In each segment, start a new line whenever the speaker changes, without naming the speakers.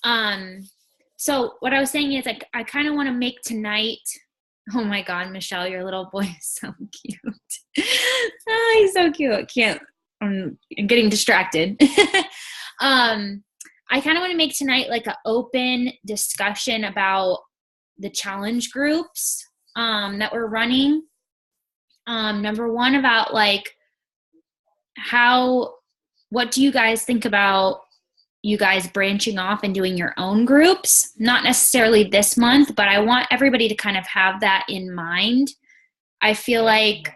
Um, so what I was saying is like, I kind of want to make tonight. Oh my God, Michelle, your little boy is so cute. Oh, he's so cute. Can't, I'm getting distracted. I kind of want to make tonight like an open discussion about the challenge groups that we're running. Number one, about like what do you guys think about you guys branching off and doing your own groups? Not necessarily this month, but I want everybody to kind of have that in mind. I feel like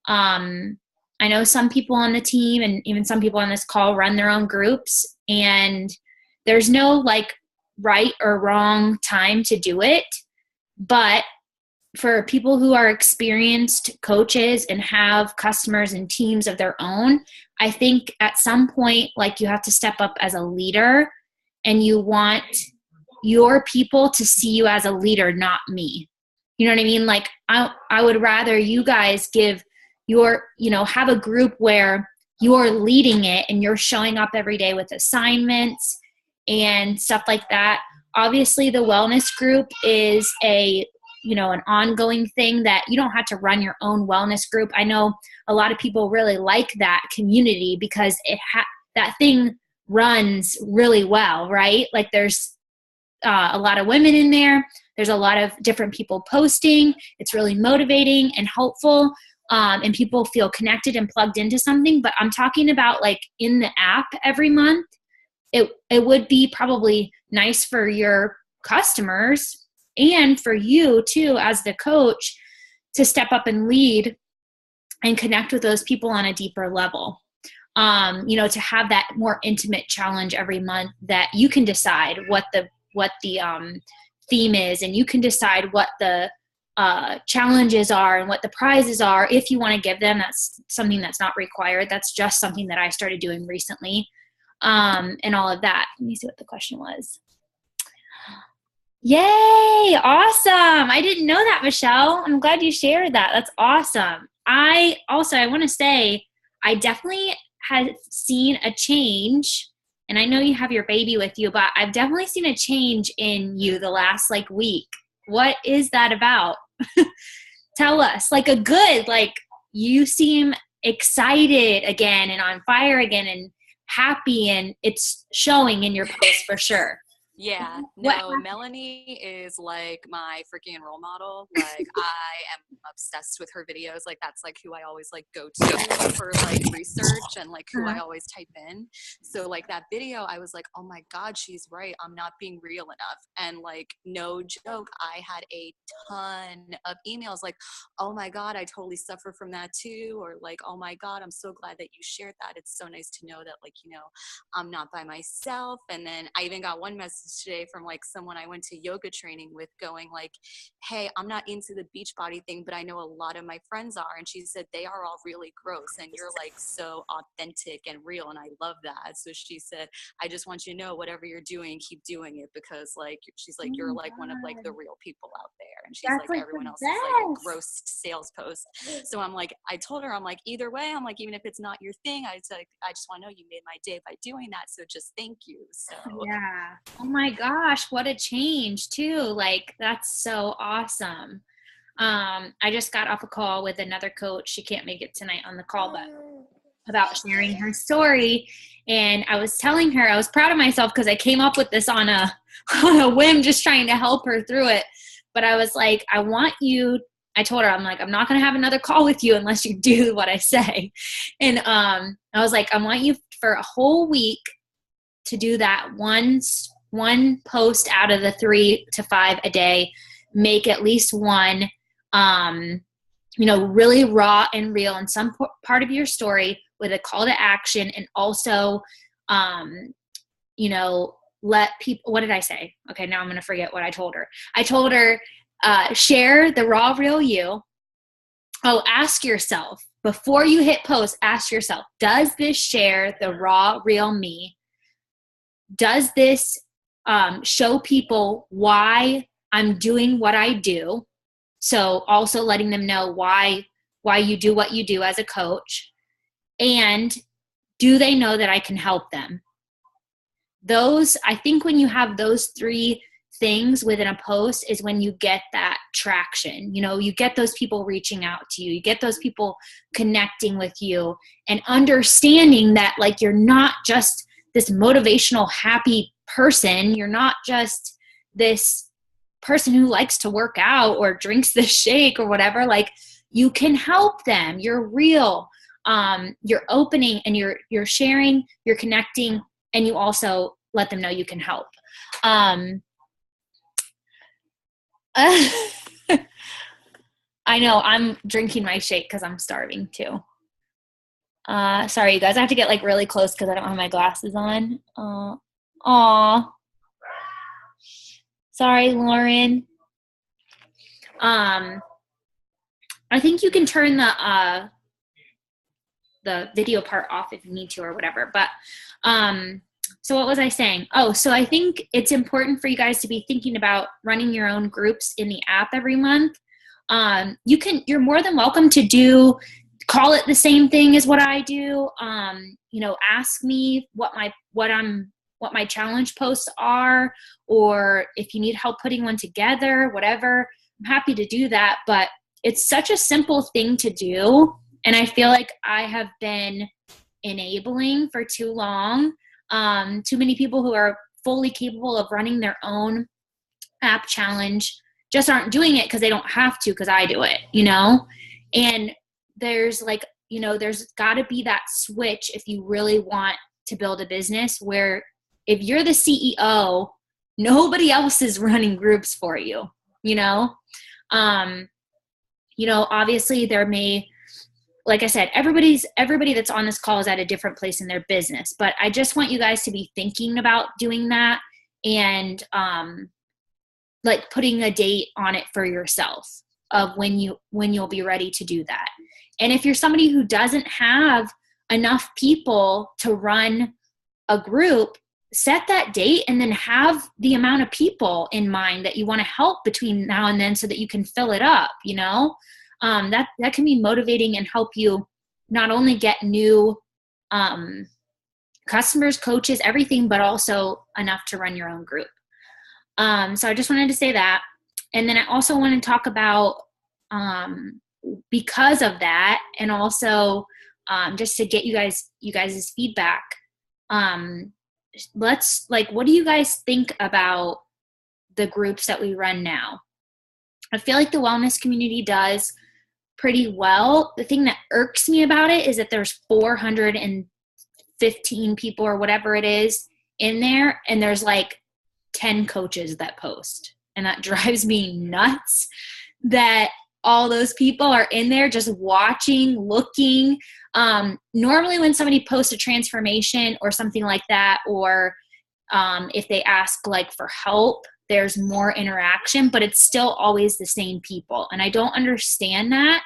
I know some people on the team and even some people on this call run their own groups, and there's no like right or wrong time to do it. But for people who are experienced coaches and have customers and teams of their own, I think at some point, like, you have to step up as a leader, and you want your people to see you as a leader, not me. You know what I mean? Like, I would rather you guys give have a group where you're leading it and you're showing up every day with assignments and stuff like that. Obviously, the wellness group is an ongoing thing that you don't have to run your own wellness group. I know a lot of people really like that community because that thing runs really well, right? Like, there's a lot of women in there. There's a lot of different people posting. It's really motivating and helpful, and people feel connected and plugged into something. But I'm talking about like in the app every month. It would be probably nice for your customers and for you too as the coach to step up and lead and connect with those people on a deeper level. To have that more intimate challenge every month that you can decide what the theme is, and you can decide what the challenges are and what the prizes are if you want to give them. That's something that's not required. That's just something that I started doing recently, and all of that. Let me see what the question was. Yay! Awesome. I didn't know that, Michelle. I'm glad you shared that. That's awesome. I want to say I definitely have seen a change, and I know you have your baby with you, but I've definitely seen a change in you the last like week. What is that about? Tell us. Like, you seem excited again and on fire again and happy, and it's showing in your posts for sure.
Yeah, no, Melanie is like my freaking role model. Like, I am obsessed with her videos. Like, that's like who I always like go to for like research and like who I always type in. So like that video, I was like, oh my God, she's right. I'm not being real enough. And like, no joke, I had a ton of emails like, oh my God, I totally suffer from that too. Or like, oh my God, I'm so glad that you shared that. It's so nice to know that, like, I'm not by myself. And then I even got one message today from like someone I went to yoga training with going like, hey, I'm not into the beach body thing, but I know a lot of my friends are. And she said, they are all really gross and you're like so authentic and real. And I love that. So she said, I just want you to know whatever you're doing, keep doing it, because like, she's like, you're like one of like the real people out there. And she's like, everyone else is like a gross sales post. So I'm like, I told her, I'm like, either way, I'm like, even if it's not your thing, I said, I just want to know you made my day by doing that. So just thank you. So
yeah. Oh my gosh, what a change too. Like, that's so awesome. I just got off a call with another coach. She can't make it tonight on the call, but about sharing her story. And I was telling her I was proud of myself because I came up with this on a whim, just trying to help her through it. But I was like, I told her, I'm like, I'm not going to have another call with you unless you do what I say. And I was like, I want you for a whole week to do that one post out of the 3 to 5 a day. Make at least one, really raw and real in some part of your story with a call to action. And also, let people, what did I say? Okay, now I'm going to forget what I told her. I told her, share the raw, real you. Oh, ask yourself, before you hit post, ask yourself, does this share the raw, real me? Does this show people why I'm doing what I do? So also letting them know why you do what you do as a coach. And do they know that I can help them? I think when you have those 3 things within a post is when you get that traction. You know, you get those people reaching out to you, you get those people connecting with you and understanding that like you're not just this motivational happy person, you're not just this person who likes to work out or drinks the shake or whatever. Like you can help them, you're real, you're opening and you're sharing, you're connecting, and you also let them know you can help. I know I'm drinking my shake because I'm starving too. Sorry, you guys. I have to get like really close because I don't have my glasses on. Aw. Sorry, Lauren. I think you can turn the video part off if you need to or whatever. But so what was I saying? Oh, so I think it's important for you guys to be thinking about running your own groups in the app every month. You're more than welcome to call it the same thing as what I do. You know, ask me what my challenge posts are, or if you need help putting one together, whatever, I'm happy to do that. But it's such a simple thing to do. And I feel like I have been enabling for too long. Too many people who are fully capable of running their own app challenge just aren't doing it because they don't have to, because I do it, you know? And there's like, you know, there's got to be that switch if you really want to build a business where if you're the CEO, nobody else is running groups for you, you know? You know, obviously there may, like I said, everybody that's on this call is at a different place in their business, but I just want you guys to be thinking about doing that and like putting a date on it for yourself of when you'll be ready to do that. And if you're somebody who doesn't have enough people to run a group, set that date and then have the amount of people in mind that you want to help between now and then so that you can fill it up, you know? That can be motivating and help you not only get new customers, coaches, everything, but also enough to run your own group. So I just wanted to say that. And then I also want to talk about, because of that, and also just to get you guys' feedback, what do you guys think about the groups that we run now? I feel like the wellness community does pretty well. The thing that irks me about it is that there's 415 people or whatever it is in there, and there's like 10 coaches that post. And that drives me nuts that all those people are in there just watching, looking. Normally when somebody posts a transformation or something like that, or if they ask like for help, there's more interaction, but it's still always the same people. And I don't understand that.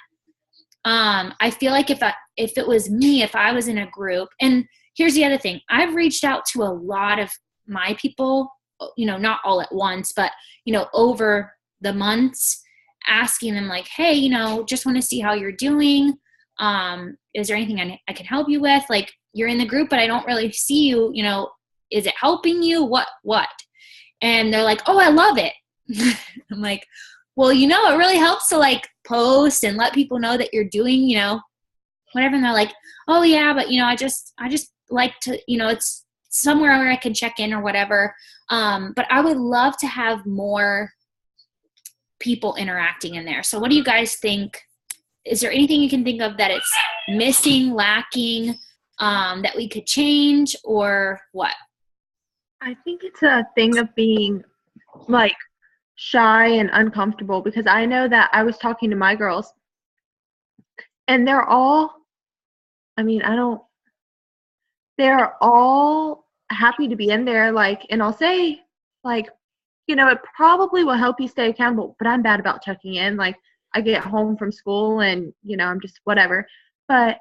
I feel like if it was me, if I was in a group, and here's the other thing, I've reached out to a lot of my people, you know, not all at once, but, you know, over the months, asking them like, hey, you know, just want to see how you're doing. Is there anything I can help you with? Like, you're in the group, but I don't really see you, you know, is it helping you? What? And they're like, oh, I love it. I'm like, well, you know, it really helps to like post and let people know that you're doing, you know, whatever. And they're like, oh yeah, but you know, I just like to, you know, it's somewhere where I can check in or whatever. But I would love to have more people interacting in there. So what do you guys think? Is there anything you can think of that it's missing, lacking, that we could change, or what?
I think it's a thing of being like shy and uncomfortable, because I know that I was talking to my girls and they're all happy to be in there, like, and I'll say like, you know, it probably will help you stay accountable, but I'm bad about checking in. Like, I get home from school and, you know, I'm just whatever, but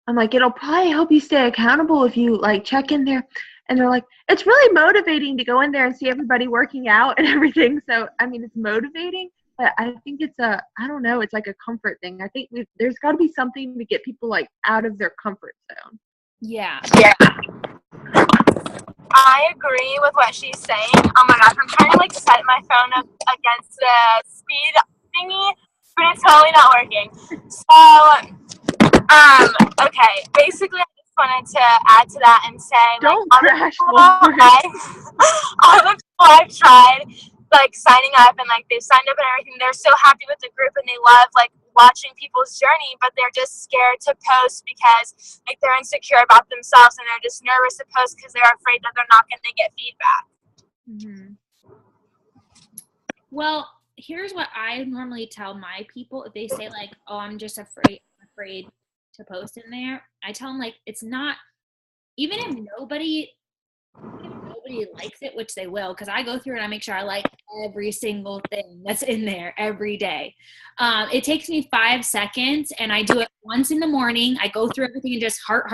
I'm like, it'll probably help you stay accountable if you like check in there. And they're like, it's really motivating to go in there and see everybody working out and everything. So, I mean, it's motivating, but I think it's I don't know, it's like a comfort thing. I think there's got to be something to get people like out of their comfort zone.
Yeah.
I agree with what she's saying. Oh my gosh, I'm trying to like set my phone up against the speed thingy, but it's totally not working. So, okay, basically I just wanted to add to that and say,
Don't
like,
crash,
all the people I've tried, like, signing up and, like, they've signed up and everything, they're so happy with the group and they love, like, watching people's journey, but they're just scared to post because, like, they're insecure about themselves and they're just nervous to post because they're afraid that they're not going to get feedback.
Mm-hmm. Well, here's what I normally tell my people if they say, like, oh, I'm just afraid to post in there. I tell them, like, it's not, even if nobody likes it, which they will, because I go through and I make sure I like every single thing that's in there every day. It takes me 5 seconds, and I do it once in the morning. I go through everything and just heart.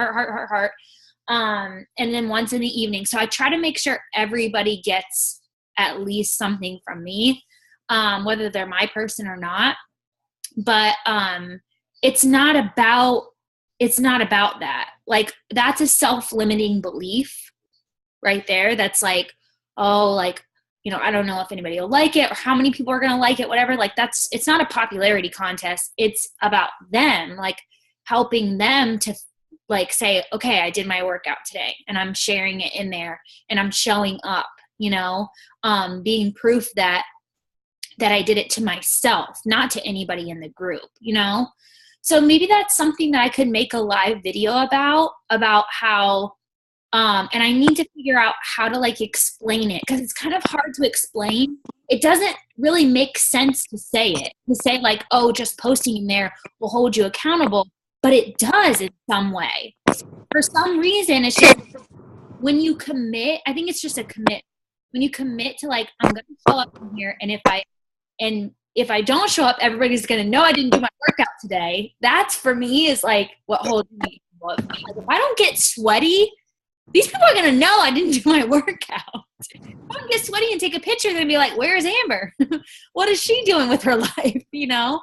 And then once in the evening. So I try to make sure everybody gets at least something from me, whether they're my person or not. But it's not about that. Like, that's a self-limiting belief right there. That's like, oh, like, you know, I don't know if anybody will like it or how many people are going to like it, whatever. Like, it's not a popularity contest. It's about them, like, helping them to, like, say, okay, I did my workout today and I'm sharing it in there and I'm showing up, you know, being proof that I did it to myself, not to anybody in the group, you know? So maybe that's something that I could make a live video about how, and I need to figure out how to, like, explain it, because it's kind of hard to explain. It doesn't really make sense to say like, oh, just posting in there will hold you accountable, but it does in some way. For some reason, it's just when you commit, I think it's just a commit. When you commit to, like, I'm going to show up in here, and if I don't show up, everybody's going to know I didn't do my workout today. That's, for me, is like what holds me. Like, if I don't get sweaty, these people are going to know I didn't do my workout. If I don't get sweaty and take a picture, they're going to be like, where's Amber? What is she doing with her life? You know?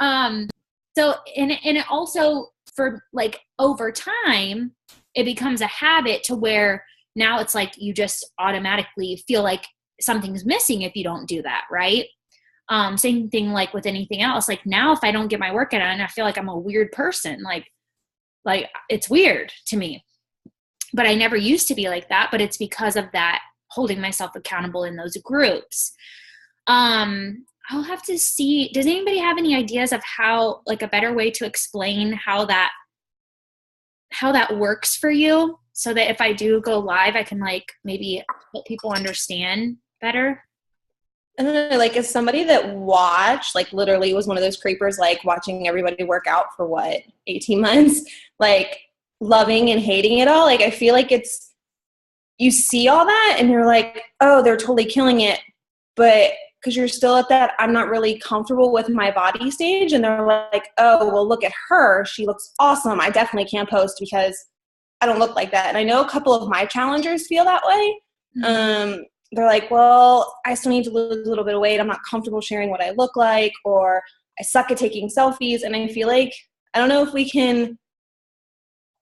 So, and it also, for, like, over time, it becomes a habit to where now it's like you just automatically feel like something's missing if you don't do that, right? Same thing, like, with anything else. Like, now if I don't get my workout in, I feel like I'm a weird person. Like it's weird to me. But I never used to be like that, but it's because of that, holding myself accountable in those groups. I'll have to see, does anybody have any ideas of how, like, a better way to explain how that works for you, so that if I do go live, I can, like, maybe help people understand better?
I don't know, like, as somebody that watched, like, literally was one of those creepers, like, watching everybody work out for 18 months, like, loving and hating it all. Like, I feel like it's, you see all that and you're like, oh, they're totally killing it. But because you're still at that, I'm not really comfortable with my body stage. And they're like, oh, well, look at her. She looks awesome. I definitely can't post because I don't look like that. And I know a couple of my challengers feel that way. Mm-hmm. They're like, well, I still need to lose a little bit of weight. I'm not comfortable sharing what I look like, or I suck at taking selfies. And I feel like, I don't know if we can,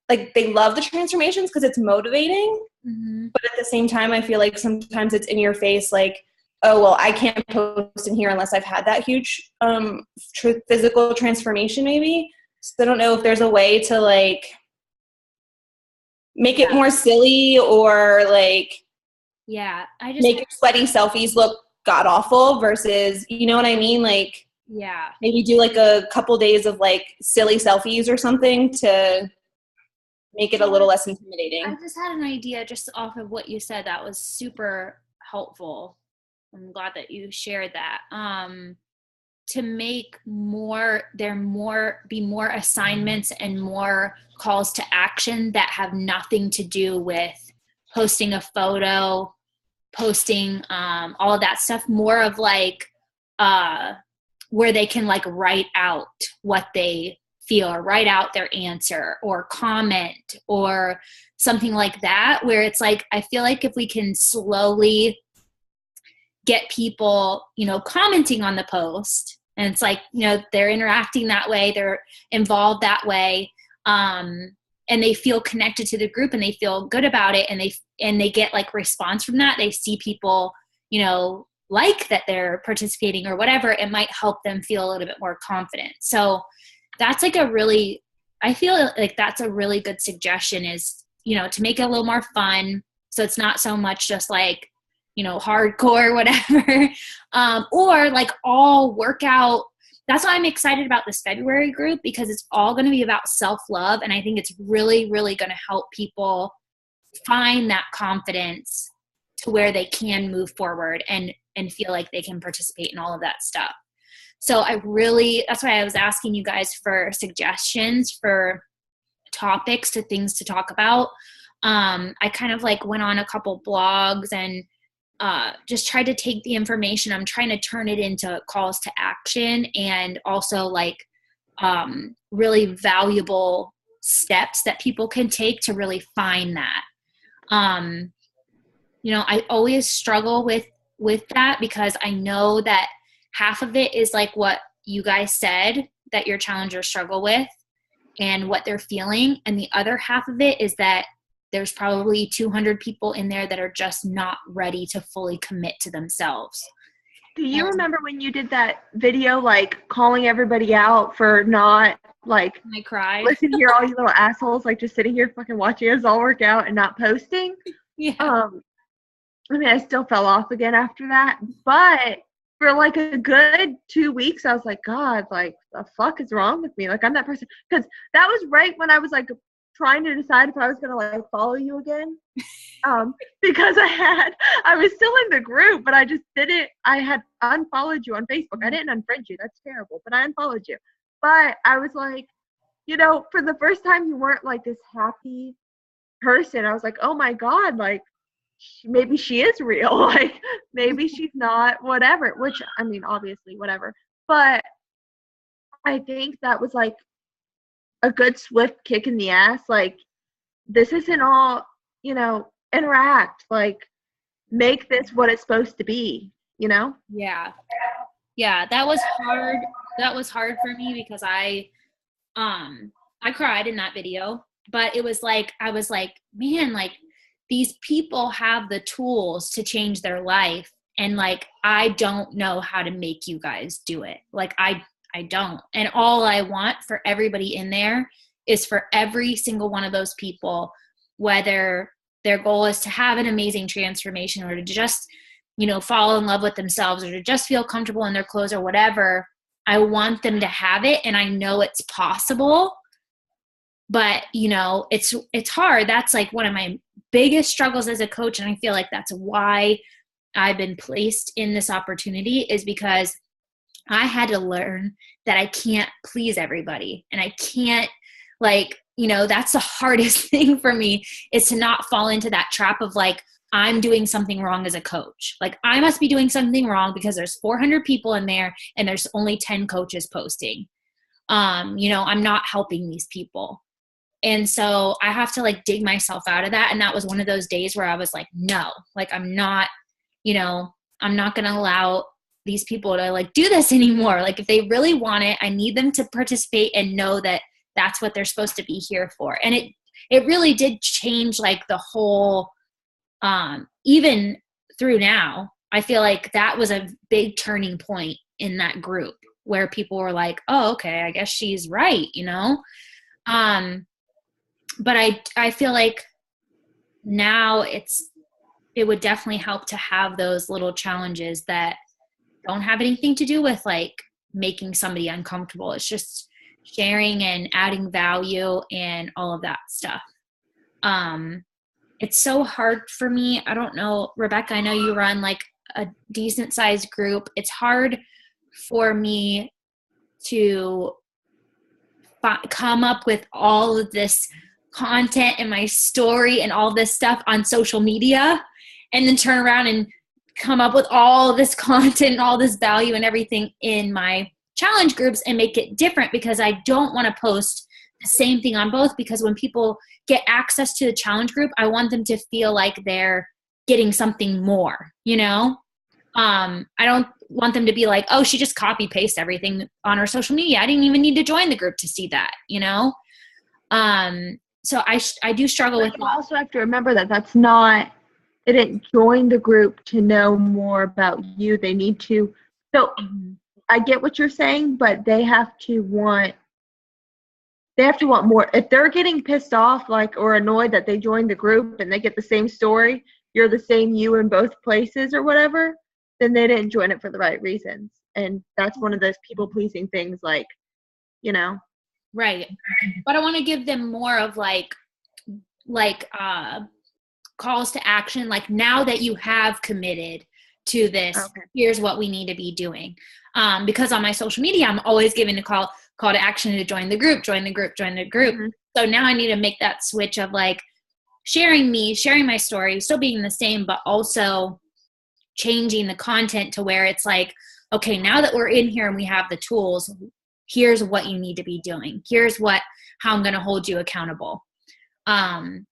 like, they love the transformations because it's motivating. Mm-hmm. But at the same time, I feel like sometimes it's in your face, like, oh, well, I can't post in here unless I've had that huge physical transformation maybe. So I don't know if there's a way to, like, make it more silly, or, like,
I just
make your sweaty selfies look god awful versus, you know what I mean? Like, maybe do, like, a couple days of, like, silly selfies or something to make it a little less intimidating.
I just had an idea just off of what you said that was super helpful. I'm glad that you shared that. To make be more assignments and more calls to action that have nothing to do with posting a photo, posting all of that stuff, more of, like, where they can, like, write out what they feel, or write out their answer, or comment, or something like that, where it's like, I feel like if we can slowly get people, you know, commenting on the post, and it's like, you know, they're interacting that way, they're involved that way, and they feel connected to the group and they feel good about it, and they get like response from that, they see people, you know, like that they're participating or whatever, it might help them feel a little bit more confident. So that's like I feel like that's a really good suggestion, is, you know, to make it a little more fun. So it's not so much just like, you know, hardcore, whatever, or like all workout. That's why I'm excited about this February group, because it's all going to be about self-love. And I think it's really, really going to help people find that confidence to where they can move forward and feel like they can participate in all of that stuff. So that's why I was asking you guys for suggestions for topics to things to talk about. I kind of like went on a couple blogs and just tried to take the information. I'm trying to turn it into calls to action, and also like really valuable steps that people can take to really find that. You know, I always struggle with that, because I know that half of it is like what you guys said that your challengers struggle with and what they're feeling. And the other half of it is that there's probably 200 people in there that are just not ready to fully commit to themselves.
Do you remember when you did that video, like calling everybody out for not like,
I cried.
Listen here, all you little assholes, like just sitting here fucking watching us all work out and not posting?
Yeah.
I mean, I still fell off again after that, but for like a good 2 weeks, I was like, God, like the fuck is wrong with me? Like, I'm that person. Because that was right when I was like trying to decide if I was gonna like follow you again. Because I was still in the group, but I had unfollowed you on Facebook. I didn't unfriend you, that's terrible, but I unfollowed you. But I was like, you know, for the first time, you weren't like this happy person. I was like, oh my God, like maybe she is real. Like maybe she's not, whatever, which I mean, obviously whatever. But I think that was like a good swift kick in the ass. Like, this isn't all, you know, interact, like make this what it's supposed to be, you know?
Yeah, that was hard for me, because I cried in that video, but it was like, I was like, man, like these people have the tools to change their life, and like I don't know how to make you guys do it. Like I don't. And all I want for everybody in there is for every single one of those people, whether their goal is to have an amazing transformation or to just, you know, fall in love with themselves or to just feel comfortable in their clothes or whatever, I want them to have it. And I know it's possible, but you know, it's hard. That's like one of my biggest struggles as a coach. And I feel like that's why I've been placed in this opportunity, is because I had to learn that I can't please everybody, and I can't, like, you know, that's the hardest thing for me, is to not fall into that trap of like, I'm doing something wrong as a coach. Like I must be doing something wrong because there's 400 people in there and there's only 10 coaches posting. You know, I'm not helping these people. And so I have to like dig myself out of that. And that was one of those days where I was like, no, like I'm not, you know, I'm not going to allow these people to like do this anymore. Like if they really want it, I need them to participate and know that that's what they're supposed to be here for. And it really did change like the whole, even through now, I feel like that was a big turning point in that group where people were like, oh, okay, I guess she's right, you know? But I feel like now it would definitely help to have those little challenges that don't have anything to do with like making somebody uncomfortable. It's just sharing and adding value and all of that stuff. It's so hard for me. I don't know, Rebecca, I know you run like a decent sized group. It's hard for me to come up with all of this content in my story and all this stuff on social media, and then turn around and come up with all this content and all this value and everything in my challenge groups and make it different, because I don't want to post the same thing on both, because when people get access to the challenge group, I want them to feel like they're getting something more, you know? I don't want them to be like, oh, she just copy paste everything on her social media. I didn't even need to join the group to see that, you know? so I do struggle with
you also have to remember that they didn't join the group to know more about you. They need to. So I get what you're saying, but they have to want more. If they're getting pissed off, like, or annoyed that they joined the group and they get the same story, you're the same you in both places or whatever, then they didn't join it for the right reasons. And that's one of those people pleasing things, like, you know.
Right. But I want to give them more of like calls to action. Like, now that you have committed to this, here's what we need to be doing. Because on my social media, I'm always giving a call to action to join the group. Mm-hmm. So now I need to make that switch of like sharing my story, still being the same, but also changing the content to where it's like, okay, now that we're in here and we have the tools, here's what you need to be doing. Here's how I'm going to hold you accountable. The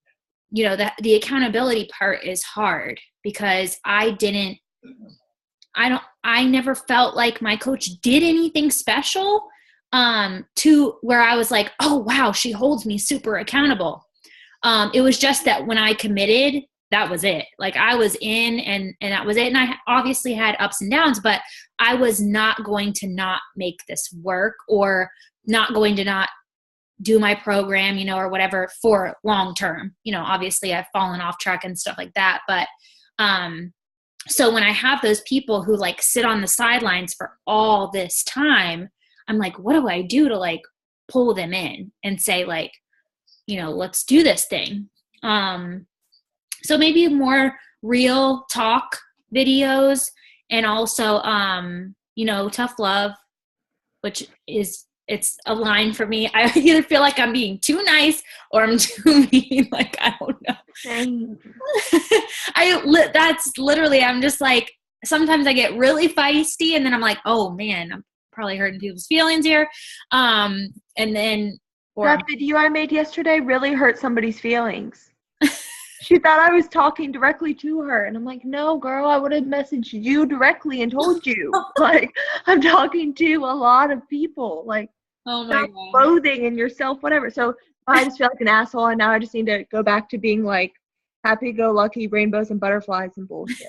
accountability part is hard because I never felt like my coach did anything special to where I was like, oh wow, she holds me super accountable. It was just that when I committed, that was it. Like, I was in and that was it. And I obviously had ups and downs, but I was not going to not make this work, or not going to not do my program, or whatever for long term. Obviously I've fallen off track and stuff like that. But so when I have those people who like sit on the sidelines for all this time, I'm like, what do I do to like pull them in and say like, let's do this thing. So maybe more real talk videos, and also, tough love, which it's a line for me. I either feel like I'm being too nice or I'm too mean. Like, I don't know. That's literally, I'm just like, sometimes I get really feisty and then I'm like, oh man, I'm probably hurting people's feelings here. And then,
that video I made yesterday really hurt somebody's feelings. She thought I was talking directly to her. And I'm like, no, girl, I would have messaged you directly and told you. Like, I'm talking to a lot of people. Like,
oh my God,
loathing in yourself, whatever. So I just feel like an asshole. And now I just need to go back to being like happy-go-lucky, rainbows and butterflies and bullshit.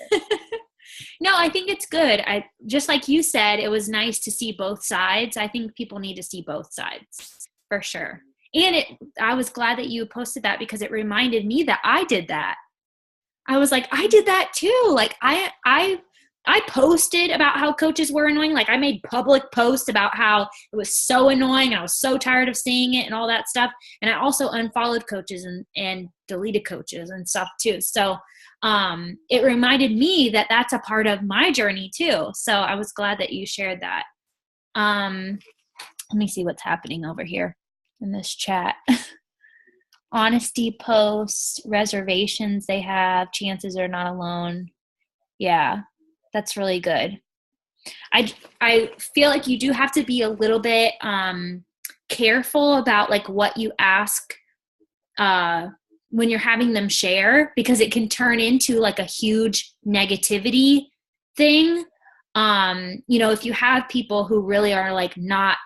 No, I think it's good. Just like you said, it was nice to see both sides. I think people need to see both sides for sure. And I was glad that you posted that because it reminded me that I did that. I was like, I did that too. Like, I posted about how coaches were annoying. Like, I made public posts about how it was so annoying and I was so tired of seeing it and all that stuff. And I also unfollowed coaches and deleted coaches and stuff too. So it reminded me that that's a part of my journey too. So I was glad that you shared that. Let me see what's happening over here in this chat. Honesty posts, reservations they have, chances are not alone. Yeah, that's really good. I feel like you do have to be a little bit careful about like what you ask when you're having them share, because it can turn into like a huge negativity thing. If you have people who really are like not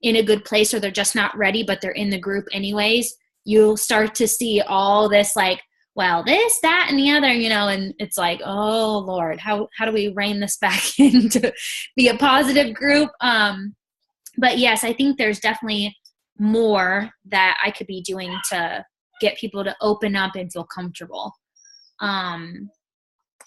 in a good place, or they're just not ready, but they're in the group anyways, you'll start to see all this like, well, this, that, and the other, and it's like, oh Lord, how do we rein this back in to be a positive group? But yes, I think there's definitely more that I could be doing to get people to open up and feel comfortable. And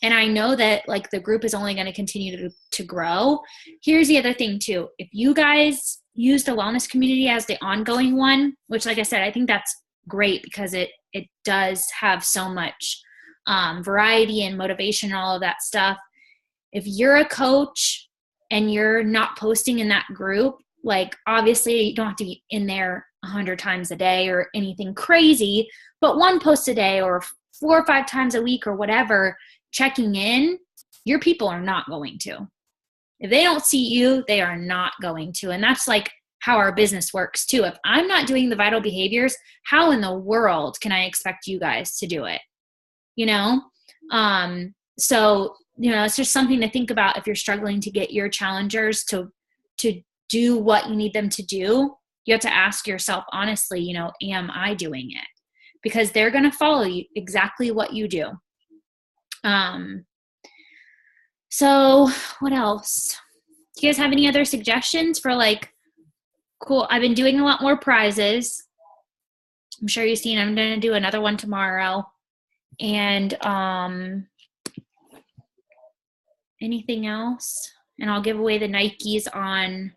I know that like the group is only going to continue to grow. Here's the other thing too. If you guys use the wellness community as the ongoing one, which like I said, I think that's great because it does have so much variety and motivation and all of that stuff. If you're a coach and you're not posting in that group, like obviously you don't have to be in there 100 times a day or anything crazy, but one post a day or 4 or 5 times a week or whatever, checking in, your people are not going to. If they don't see you, they are not going to. And that's like how our business works too. If I'm not doing the vital behaviors, how in the world can I expect you guys to do it? So, it's just something to think about if you're struggling to get your challengers to do what you need them to do. You have to ask yourself honestly, am I doing it? because they're going to follow you exactly what you do. So what else? Do you guys have any other suggestions for like, cool, I've been doing a lot more prizes. I'm sure you've seen, I'm going to do another one tomorrow. And anything else? And I'll give away the Nikes on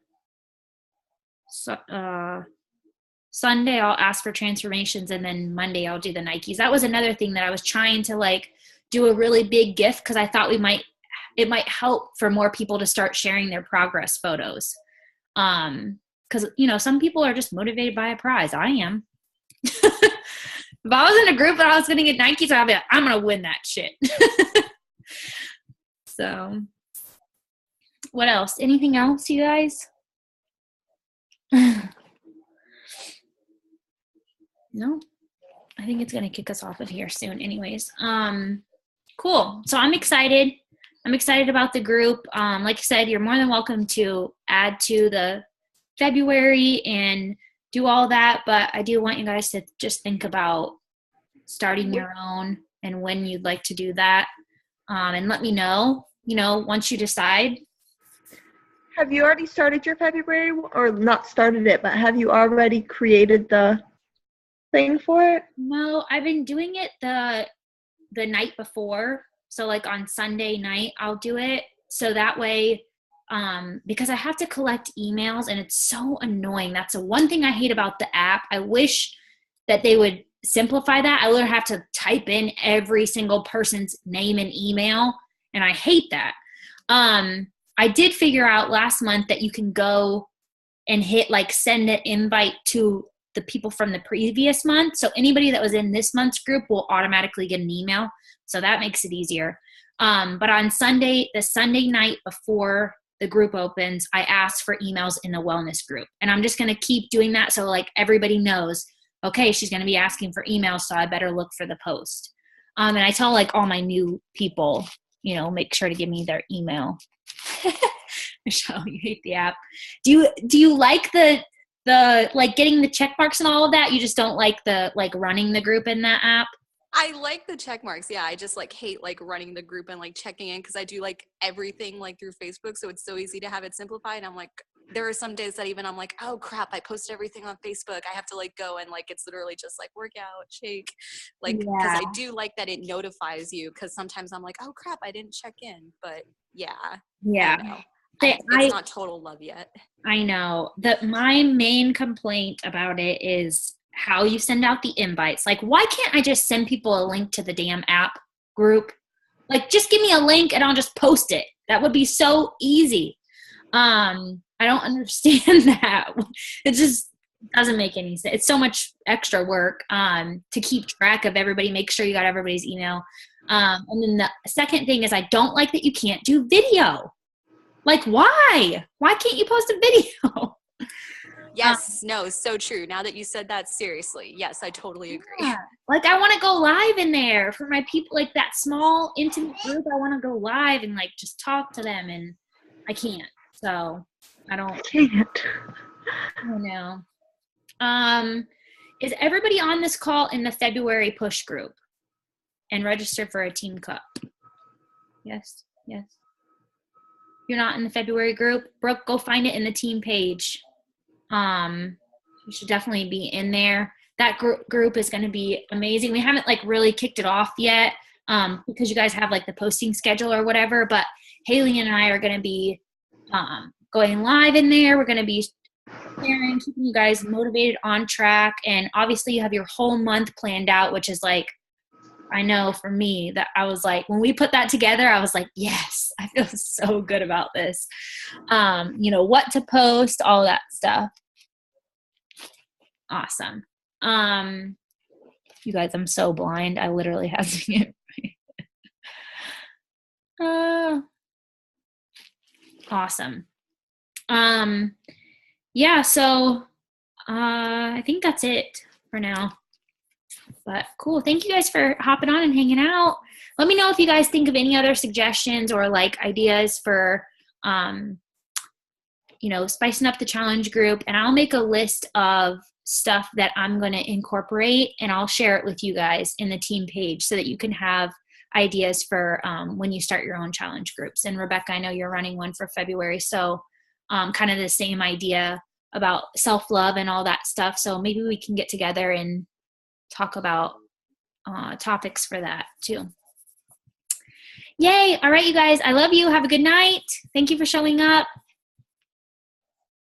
Sunday. I'll ask for transformations, and then Monday I'll do the Nikes. That was another thing that I was trying to like do a really big gift, because I thought it might help for more people to start sharing their progress photos. Because some people are just motivated by a prize. I am. If I was in a group and I was going to get Nikes, I'd be like, I'm going to win that shit. So, what else? Anything else, you guys? No? I think it's going to kick us off of here soon anyways. Cool. So I'm excited. I'm excited about the group. Like I said, you're more than welcome to add to the February and do all that, but I do want you guys to just think about starting your own and when you'd like to do that. And let me know, once you decide.
Have you already started your February, or not started it, but have you already created the thing for it?
No, I've been doing it the night before. So like on Sunday night, I'll do it. So that way, because I have to collect emails and it's so annoying. That's the one thing I hate about the app. I wish that they would simplify that. I literally have to type in every single person's name and email, and I hate that. I did figure out last month that you can go and hit like send an invite to the people from the previous month. So anybody that was in this month's group will automatically get an email. So that makes it easier. But on Sunday, the Sunday night before the group opens, I ask for emails in the wellness group. And I'm just going to keep doing that so like everybody knows, okay, she's going to be asking for emails, so I better look for the post. And I tell like all my new people, make sure to give me their email. Michelle, you hate the app. Do you like the like getting the check marks and all of that? You just don't like the like running the group in that app?
I like the check marks. Yeah, I just like hate like running the group and like checking in, because I do like everything like through Facebook, so it's so easy to have it simplified. I'm like, there are some days that even I'm like, oh crap, I posted everything on Facebook. I have to like go and like it's literally just like workout, shake, like because I do like that it notifies you, because sometimes I'm like, oh crap, I didn't check in. But yeah. It's not total love yet.
I know that my main complaint about it is how you send out the invites. Like, why can't I just send people a link to the damn app group? Like, just give me a link and I'll just post it. That would be so easy. I don't understand that. It just doesn't make any sense. It's so much extra work to keep track of everybody, make sure you got everybody's email. And then the second thing is I don't like that you can't do video. Like, why? Why can't you post a video?
Yes, no, so true. Now that you said that, seriously. Yes, I totally agree.
Yeah. Like, I want to go live in there for my people, like that small, intimate group. I want to go live and like just talk to them, and I can't. So I can't. I know. Is everybody on this call in the February push group and registered for a team cup? Yes. You're not in the February group? Brooke, go find it in the team page. You should definitely be in there. That group is going to be amazing. We haven't like really kicked it off yet because you guys have like the posting schedule or whatever, but Haley and I are going to be going live in there. We're going to be sharing, keeping you guys motivated, on track, and obviously you have your whole month planned out, which is like, I know for me that I was like, when we put that together, I was like, yes, I feel so good about this. What to post, all that stuff. Awesome. You guys, I'm so blind. I literally have to get awesome. Yeah, so I think that's it for now. But cool. Thank you guys for hopping on and hanging out. Let me know if you guys think of any other suggestions or like ideas for, spicing up the challenge group. And I'll make a list of stuff that I'm going to incorporate, and I'll share it with you guys in the team page so that you can have ideas for when you start your own challenge groups. And Rebecca, I know you're running one for February, so kind of the same idea about self-love and all that stuff. So maybe we can get together and talk about topics for that too. Yay. All right, you guys, I love you. Have a good night. Thank you for showing up.